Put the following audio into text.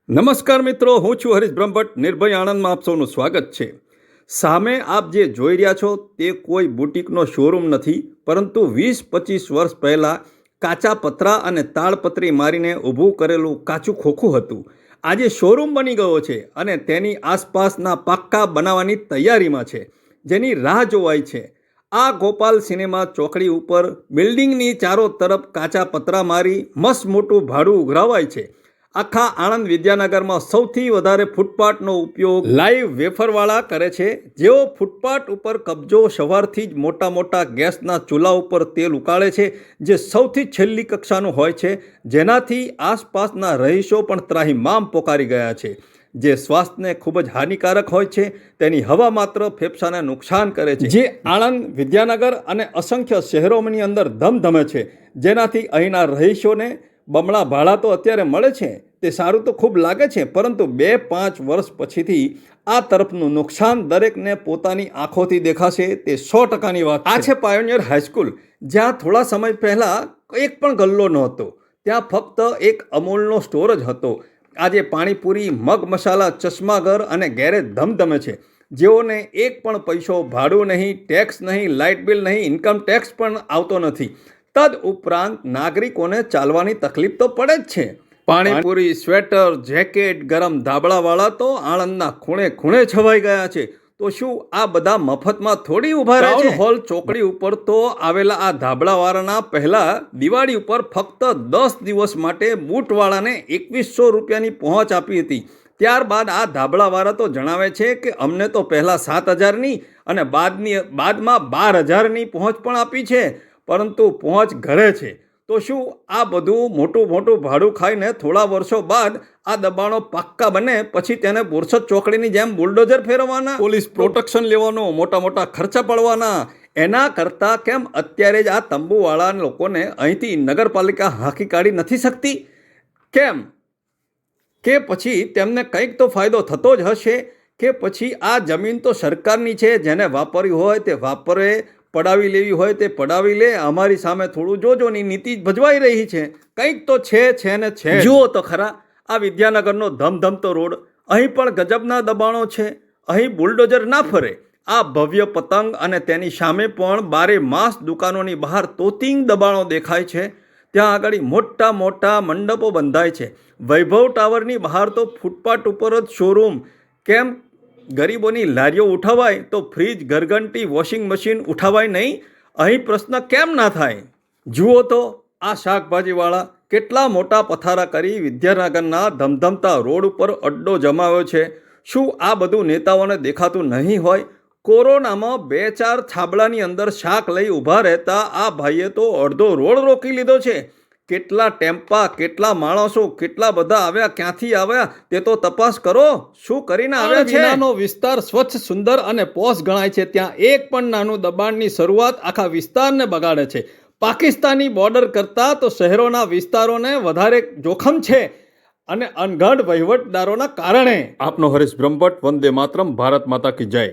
નમસ્કાર મિત્રો, હું છું હરીશ બ્રહ્મભટ્ટ. નિર્ભય આણંદમાં આપ સૌનું સ્વાગત છે. સામે આપ જે જોઈ રહ્યા છો તે કોઈ બુટીકનો શોરૂમ નથી, પરંતુ 20-25 વર્ષ પહેલાં કાચા પતરા અને તાડપત્રી મારીને ઊભું કરેલું કાચું ખોખું હતું. આજે શોરૂમ બની ગયો છે અને તેની આસપાસના પાક્કા બનાવવાની તૈયારીમાં છે, જેની રાહ જોવાય છે. આ ગોપાલ સિનેમા ચોકડી ઉપર બિલ્ડિંગની ચારો તરફ કાચા પતરા મારી મસ્ત મોટું ભાડું ઉઘરાવાય છે. આખા આણંદ વિદ્યાનગરમાં સૌથી વધારે ફૂટપાથનો ઉપયોગ લાઈવ વેફરવાળા કરે છે, જેઓ ફૂટપાથ ઉપર કબજો સવારથી જ મોટા મોટા ગેસના ચૂલા ઉપર તેલ ઉકાળે છે, જે સૌથી છેલ્લી કક્ષાનું હોય છે, જેનાથી આસપાસના રહીશો પણ ત્રાહિમામ પોકારી ગયા છે. જે સ્વાસ્થ્યને ખૂબ જ હાનિકારક હોય છે, તેની હવા માત્ર ફેફસાને નુકસાન કરે છે, જે આણંદ વિદ્યાનગર અને અસંખ્ય શહેરોની અંદર ધમધમે છે, જેનાથી અહીંના રહીશોને બમણા ભાડા તો અત્યારે મળે છે, તે સારું તો ખૂબ લાગે છે, પરંતુ 2-5 વર્ષ પછીથી આ તરફનું નુકસાન દરેકને પોતાની આંખોથી દેખાશે, તે 100%ની વાત છે. આ છે પાયોનિયર હાઈસ્કૂલ, જ્યાં થોડા સમય પહેલાં એક પણ ગલ્લો નહોતો. ત્યાં ફક્ત એક અમૂલનો સ્ટોર જ હતો. આજે પાણીપુરી, મગ મસાલા, ચશ્માઘર અને ગેરેજ ધમધમે છે, જેઓને એક પણ પૈસો ભાડું નહીં, ટેક્સ નહીં, લાઇટ બિલ નહીં, ઇન્કમ ટેક્સ પણ આવતો નથી. તદ ઉપરાંત નાગરિકોને ચાલવાની તકલીફ તો પડે જ છે. પાણીપુરી, સ્વેટર, જેકેટ, ગરમ ધાબળાવાળા તો આણંદના ખૂણે ખૂણે છવાઈ ગયા છે. તો શું આ બધા મફતમાં થોડી ઊભા રહે છે? ટાઉન હોલ ચોકડી ઉપર તો આવેલા આ ધાબળાવાળાના પહેલા દિવાળી ઉપર ફક્ત 10 દિવસ માટે બૂટવાળાને 2100 રૂપિયાની પહોંચ આપી હતી. ત્યારબાદ આ ધાબળાવાળા તો જણાવે છે કે અમને તો પહેલાં 7000ની અને બાદમાં 12000ની પહોંચ પણ આપી છે, પરંતુ પહોંચ ઘરે છે. તો શું આ બધું મોટું ભાડું ખાઈને થોડા વર્ષો બાદ આ દબાણો પાક્કા બને પછી તેને બોરસદ ચોકડીની જેમ બુલડોઝર ફેરવવાના, પોલીસ પ્રોટેક્શન લેવાનો, મોટા ખર્ચા પડવાના? એના કરતાં કેમ અત્યારે જ આ તંબુવાળા લોકોને અહીંથી નગરપાલિકા હાંકી કાઢી નથી શકતી? કેમ કે પછી તેમને કંઈક તો ફાયદો થતો જ હશે, કે પછી આ જમીન તો સરકારની છે, જેને વાપરવી હોય તે વાપરે, પડાવી લેવી હોય તે પડાવી લે, અમારી સામે થોડું જોજોની નીતિ ભજવાઈ રહી છે. કંઈક તો છે ને છે. જુઓ તો ખરા આ વિદ્યાનગરનો ધમધમતો રોડ, અહીં પણ ગજબના દબાણો છે. અહીં બુલડોઝર ના ફરે. આ ભવ્ય પતંગ અને તેની સામે પણ 12 માસ દુકાનોની બહાર તોતિંગ દબાણો દેખાય છે. ત્યાં આગળ મોટા મંડપો બંધાય છે. વૈભવ ટાવરની બહાર તો ફૂટપાથ ઉપર જ શોરૂમ. કેમ ગરીબોની લારીઓ ઉઠાવાય તો ફ્રીજ, ઘરઘંટી, વોશિંગ મશીન ઉઠાવાય નહીં? અહીં પ્રશ્ન કેમ ના થાય? જુઓ તો આ શાકભાજીવાળા કેટલા મોટા પથારા કરી વિદ્યાનગરના ધમધમતા રોડ ઉપર અડ્ડો જમાવ્યો છે. શું આ બધું નેતાઓને દેખાતું નહીં હોય? કોરોનામાં 2-4 છાબડાની અંદર શાક લઈ ઊભા રહેતા આ ભાઈએ તો અડધો રોડ રોકી લીધો છે. કેટલા ટેમ્પા, કેટલા માણસો, કેટલા બધા આવ્યા, ક્યાંથી આવ્યા તે તો તપાસ કરો. શું કરીને આવ્યા છે? વિનાનો વિસ્તાર સ્વચ્છ, સુંદર અને પોશ ગણાય છે. ત્યાં એક પણ નાનું દબાણની શરૂઆત આખા વિસ્તારને બગાડે છે. પાકિસ્તાની બોર્ડર કરતાં તો શહેરોના વિસ્તારોને વધારે જોખમ છે, અને અનગઢ વહીવટદારોના કારણે. આપનો હરીશ બ્રહ્મભટ્ટ. વંદે માતરમ. ભારત માતા કી જય.